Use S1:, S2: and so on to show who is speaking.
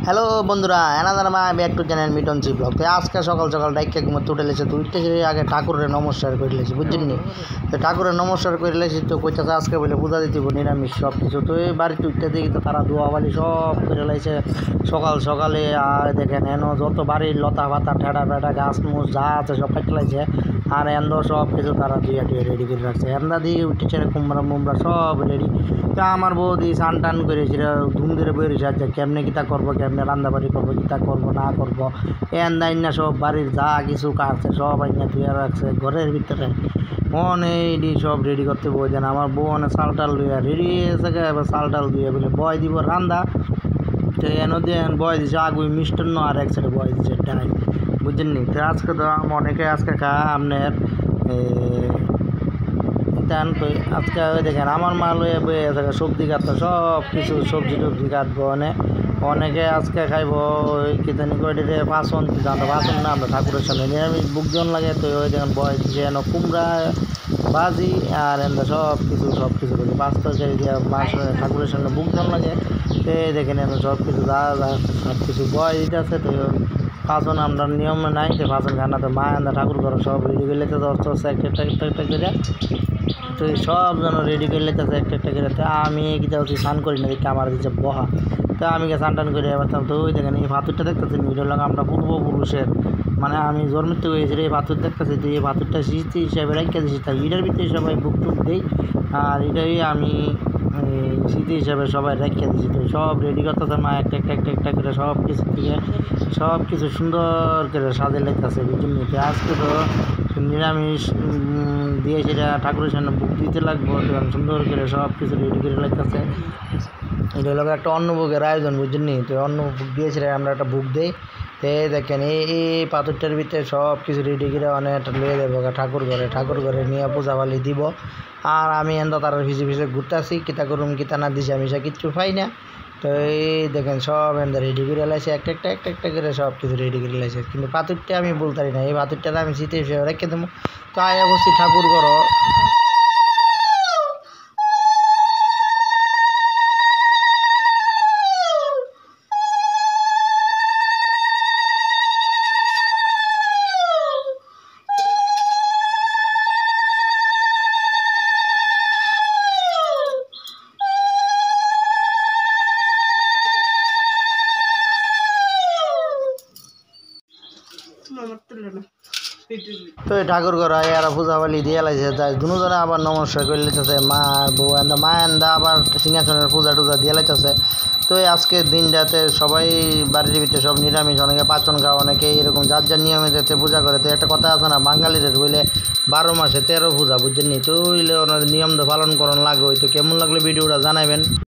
S1: Hello বন্ধুরা, another মা back to channel Miton G blog. তো আজকে সকাল সকাল ডাইকে ঘুমে তুটে লেছে, তো উঠতে আগে ঠাকুরের নমস্কার করে লেছি, বুঝছেন নি? তো ঠাকুরের নমস্কার করে লেছি, তো কইতেছে আজকে বলে পূজা দিতে নিরামিষ সব কিছু। তো এই বাড়িতে উঠতে দেখি তো তারা ধোয়াবালি সব করে লাইছে সকাল সকালে। আর দেখেন এন যত বাড়ির লতা পাতা ঠেড়া ফেড়া গাছ মুছ যা আছে সব কাটতে লাইছে। আর এন্দ সব কিছু তারা ধুয়ে টুয়ে রেডি করে রাখছে। এন্দা দিয়ে উঠেছে কুমড়া মুমড়া সব রেডি। তা আমার বৌদি স্নান টান করেছিল, ধুম ধরে বেরিয়েছে আচ্ছা কেমনে কিতা করবো, কেমনে রান্নাবাড়ি করবো, কিতা করবো না করবো। এন্দাইনা সব বাড়ির যা কিছু কাটছে সব আইনা ধুয়ে রাখছে ঘরের ভিতরে। অনেক সব রেডি করতে বলছেন আমার বউ, অনেক চাল টাল ধুয়ে রেডি হয়েছে। এবার চাল টাল ধুয়ে বলে বয় দিব রান্দা। তো এনে দিয়ে বয় দিছে আগুই মিষ্টান্ন, আর এক সাইডে বয় দিচ্ছে ডাই, বুঝছেন নি? তো আজকে তো অনেকে আজকে আপনার তো আজকে দেখেন আমার মা লয়ে বয়ে থাকে সবজি কাটতো, সব কিছু সবজি টবজি কাটবো। অনেকে আজকে খাইব ওই কিতানি করে বাসন, আমরা বাসন না আমরা ঠাকুরের সামনে নিরামিষ বুকজন লাগে। তো ওই দেখেন বয়স যেন কুমড়া বাজি আর এমনি সব কিছু করি পাঁচ তরকারি দিয়ে মাছ ঠাকুরের সামনে বুকজন লাগে। তো দেখেন এমন সব কিছু যা সব কিছু বয় দিতে আছে। তো পাঁচন আমরা নিয়মে নাই, তো পাঁচন খানা তো মা আন্দা ঠাকুর ঘর সব রেডি করে লেতে দশটা একটা করে। তো সব যেন রেডি করে লেতেছে একটা করে। তো আমি কিতা হচ্ছে স্নান করি না, দেখি আমার দিচ্ছে বহা। তো আমি স্নান টান করে পারতাম। তো ওই দেখেন এই ভাতুরটা দেখতেছি মিডল লাগে আমরা পূর্বপুরুষের, মানে আমি জন্মিত হয়েছিল এই ভাতুর দেখতেছি। তো এই ভাতুরটা স্মৃতি হিসাবে রেখে দিয়েছি, তাই এটার ভিতরে সবাই বুক টুক দিই। আর এটাই আমি স্মৃতি হিসাবে সবাই রেখে দিয়েছি। তো সব রেডি করতেছে মা একটা করে সব কিছু থেকে সব কিছু সুন্দর করে সাজে লেগতেছে, বুঝলি? তো আজকে তো নিরামিষ দিয়ে সেটা ঠাকুরের সামনে বুক দিতে লাগবো। তো সুন্দর করে সব কিছু রেডি করে লাগতেছে। এটা হলো একটা অন্নভোগের আয়োজন, বুঝছেন নি? তো অন্ন বুক দিয়েছিল, আমরা একটা বুক দিই। তো দেখেন এই পাথরটার ভিতরে সব কিছু রেডি করে অনেকটা লিয়ে দেবো ঠাকুর ঘরে নিয়ে পূজাবালি দিব। আর আমি এন্দা তার পিছিয়ে ঘুরতে আসি, কিতা করুম কিতা না দিছি আমি সে কিচ্ছু পাই না। তো এই দেখেন সব এন্দা রেডি করে লাইছে একটা করে সব কিছু রেডি করে লাইছে। কিন্তু পাথরটা আমি বলতে পারি না, এই পাথরটা আমি স্মৃতি হিসেবে রেখে দেবো। তো আয়া বসছি ঠাকুর ঘর। তো ঠাকুর ঘর আর পূজাবালি দিয়ে লাইছে, তাই দুজনে আবার নমস্কার করে লিতেছে মা আর বউ। মা এন্দা আবার সিংহাসনের পূজা টুজা দিয়ে লাইতেছে। তো আজকের দিনটাতে সবাই বাড়ির ভিতরে সব নিরামিষ, অনেকে পাচন খাওয়া, অনেকে এরকম যার যার নিয়মে যাতে পূজা করে। তো একটা কথা আছে না বাঙালিদের বলে 12 মাসে 13 পূজা, বুঝছেন নি? তো ওনাদের নিয়ম তো পালন করানো লাগবে। তো কেমন লাগলো ভিডিওটা জানাবেন।